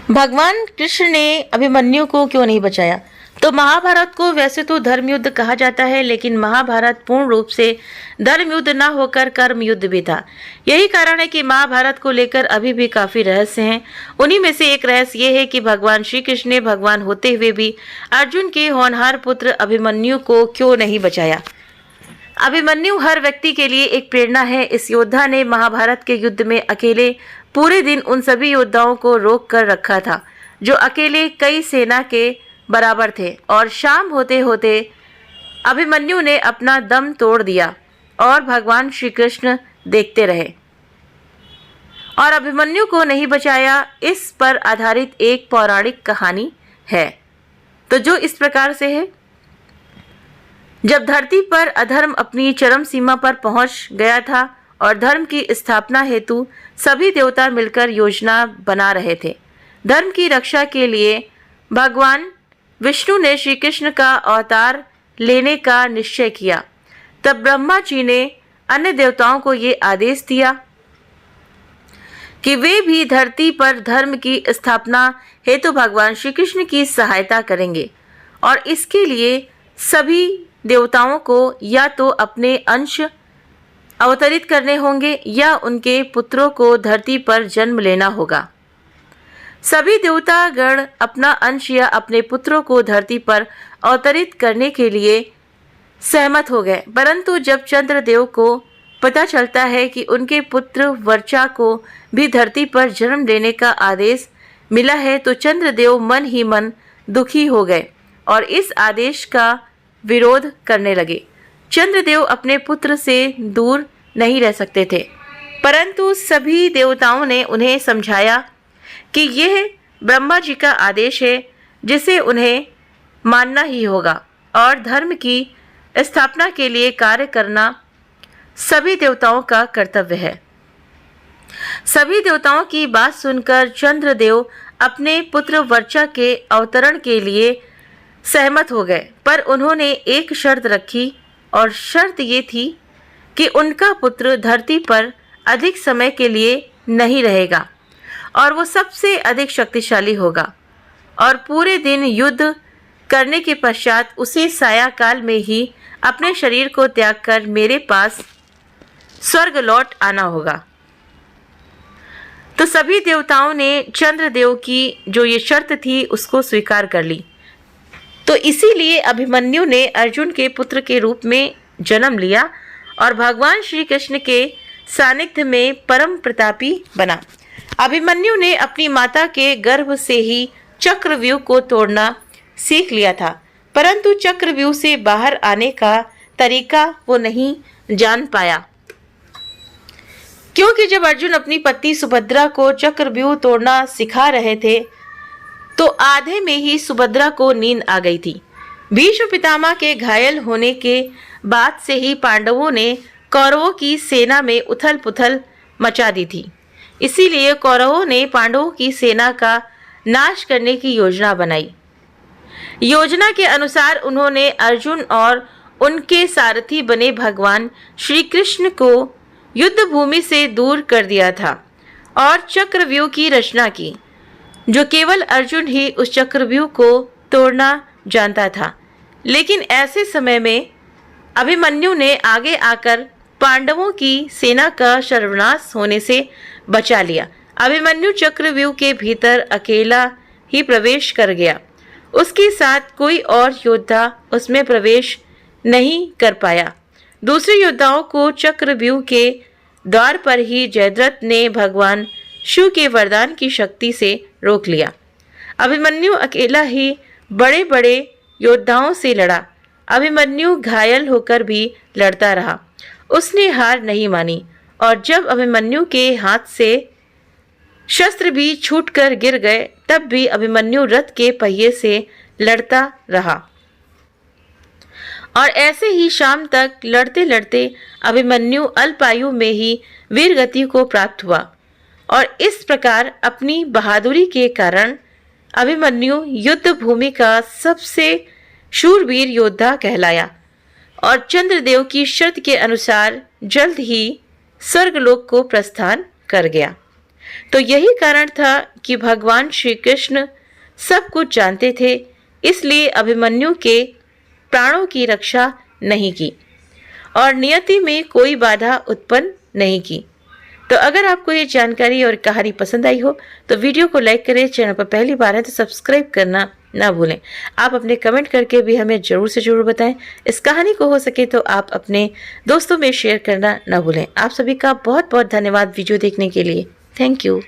भगवान कृष्ण ने अभिमन्यु को क्यों नहीं बचाया? तो महाभारत को वैसे तो धर्म युद्ध कहा जाता है, लेकिन महाभारत पूर्ण रूप से धर्म युद्ध न होकर कर्म युद्ध भी था। यही कारण है कि महाभारत को लेकर अभी भी काफी रहस्य हैं। उन्हीं में से एक रहस्य ये है कि भगवान श्री कृष्ण ने भगवान होते हुए भी अर्जुन के होनहार पुत्र अभिमन्यु को क्यों नहीं बचाया। अभिमन्यु हर व्यक्ति के लिए एक प्रेरणा है। इस योद्धा ने महाभारत के युद्ध में अकेले पूरे दिन उन सभी योद्धाओं को रोक कर रखा था जो अकेले कई सेना के बराबर थे, और शाम होते होते अभिमन्यु ने अपना दम तोड़ दिया और भगवान श्री कृष्ण देखते रहे और अभिमन्यु को नहीं बचाया। इस पर आधारित एक पौराणिक कहानी है, तो जो इस प्रकार से है। जब धरती पर अधर्म अपनी चरम सीमा पर पहुंच गया था और धर्म की स्थापना हेतु सभी देवता मिलकर योजना बना रहे थे, धर्म की रक्षा के लिए भगवान विष्णु ने श्री कृष्ण का अवतार लेने का निश्चय किया। तब ब्रह्मा जी ने अन्य देवताओं को ये आदेश दिया कि वे भी धरती पर धर्म की स्थापना हेतु भगवान श्री कृष्ण की सहायता करेंगे, और इसके लिए सभी देवताओं को या तो अपने अंश अवतरित करने होंगे या उनके पुत्रों को धरती पर जन्म लेना होगा। सभी देवता गण अपना अंश या अपने पुत्रों को धरती पर अवतरित करने के लिए सहमत हो गए, परंतु जब चंद्रदेव को पता चलता है कि उनके पुत्र वर्चा को भी धरती पर जन्म लेने का आदेश मिला है, तो चंद्रदेव मन ही मन दुखी हो गए और इस आदेश का विरोध करने लगे। चंद्रदेव अपने पुत्र से दूर नहीं रह सकते थे, परंतु सभी देवताओं ने उन्हें समझाया कि यह ब्रह्मा जी का आदेश है जिसे उन्हें मानना ही होगा, और धर्म की स्थापना के लिए कार्य करना सभी देवताओं का कर्तव्य है। सभी देवताओं की बात सुनकर चंद्रदेव अपने पुत्र वर्चा के अवतरण के लिए सहमत हो गए, पर उन्होंने एक शर्त रखी, और शर्त ये थी कि उनका पुत्र धरती पर अधिक समय के लिए नहीं रहेगा और वो सबसे अधिक शक्तिशाली होगा, और पूरे दिन युद्ध करने के पश्चात उसे साया काल में ही अपने शरीर को त्याग कर मेरे पास स्वर्ग लौट आना होगा। तो सभी देवताओं ने चंद्रदेव की जो ये शर्त थी उसको स्वीकार कर ली। तो इसीलिए अभिमन्यु ने अर्जुन के पुत्र के रूप में जन्म लिया और भगवान श्री कृष्ण के सानिध्य में परम प्रतापी बना। अभिमन्यु ने अपनी माता के गर्भ से ही चक्रव्यूह को तोड़ना सीख लिया था, परंतु चक्रव्यूह से बाहर आने का तरीका वो नहीं जान पाया, क्योंकि जब अर्जुन अपनी पत्नी सुभद्रा को चक्रव्यूह तोड़ना सिखा रहे थे तो आधे में ही सुभद्रा को नींद आ गई थी। भीष्म पितामह के घायल होने के बाद से ही पांडवों ने कौरवों की सेना में उथल पुथल मचा दी थी। इसीलिए कौरवों ने पांडवों की सेना का नाश करने की योजना बनाई। योजना के अनुसार उन्होंने अर्जुन और उनके सारथी बने भगवान श्री कृष्ण को युद्ध भूमि से दूर कर दिया था और चक्रव्यूह की रचना की, जो केवल अर्जुन ही उस चक्रव्यूह को तोड़ना जानता था। लेकिन ऐसे समय में अभिमन्यु ने आगे आकर पांडवों की सेना का सर्वनाश होने से बचा लिया। अभिमन्यु चक्रव्यूह के भीतर अकेला ही प्रवेश कर गया, उसके साथ कोई और योद्धा उसमें प्रवेश नहीं कर पाया। दूसरे योद्धाओं को चक्रव्यूह के द्वार पर ही जयद्रथ ने भगवान शिव के वरदान की शक्ति से रोक लिया। अभिमन्यु अकेला ही बड़े बड़े योद्धाओं से लड़ा। अभिमन्यु घायल होकर भी लड़ता रहा, उसने हार नहीं मानी, और जब अभिमन्यु के हाथ से शस्त्र भी छूटकर गिर गए तब भी अभिमन्यु रथ के पहिए से लड़ता रहा, और ऐसे ही शाम तक लड़ते लड़ते अभिमन्यु अल्पायु में ही वीर गति को प्राप्त हुआ, और इस प्रकार अपनी बहादुरी के कारण अभिमन्यु युद्ध भूमि का सबसे शूरवीर योद्धा कहलाया और चंद्रदेव की शर्त के अनुसार जल्द ही स्वर्गलोक को प्रस्थान कर गया। तो यही कारण था कि भगवान श्री कृष्ण सब कुछ जानते थे, इसलिए अभिमन्यु के प्राणों की रक्षा नहीं की और नियति में कोई बाधा उत्पन्न नहीं की। तो अगर आपको ये जानकारी और कहानी पसंद आई हो तो वीडियो को लाइक करें, चैनल पर पहली बार है तो सब्सक्राइब करना ना भूलें। आप अपने कमेंट करके भी हमें ज़रूर से ज़रूर बताएं। इस कहानी को हो सके तो आप अपने दोस्तों में शेयर करना ना भूलें। आप सभी का बहुत बहुत धन्यवाद वीडियो देखने के लिए। Thank you.